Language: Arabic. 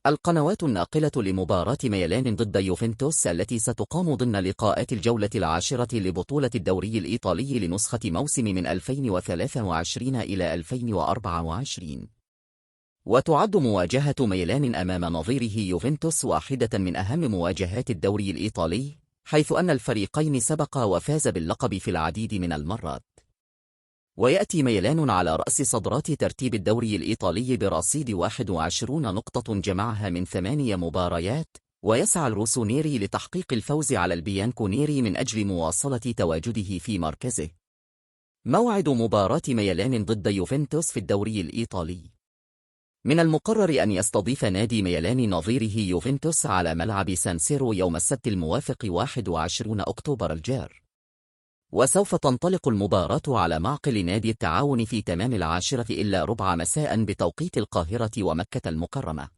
القنوات الناقلة لمباراة ميلان ضد يوفنتوس التي ستقام ضمن لقاءات الجولة العاشرة لبطولة الدوري الإيطالي لنسخة موسم من 2023 إلى 2024. وتعد مواجهة ميلان أمام نظيره يوفنتوس واحدة من أهم مواجهات الدوري الإيطالي، حيث أن الفريقين سبقا وفاز باللقب في العديد من المرات. ويأتي ميلان على رأس صدرات ترتيب الدوري الإيطالي برصيد 21 نقطة جمعها من 8 مباريات، ويسعى الروسونيري لتحقيق الفوز على البيانكونيري من أجل مواصلة تواجده في مركزه. موعد مباراة ميلان ضد يوفنتوس في الدوري الإيطالي. من المقرر أن يستضيف نادي ميلان نظيره يوفنتوس على ملعب سان سيرو يوم السبت الموافق 21 أكتوبر الجار. وسوف تنطلق المباراة على معقل نادي التعاون في تمام 10:15 مساء بتوقيت القاهرة ومكة المكرمة.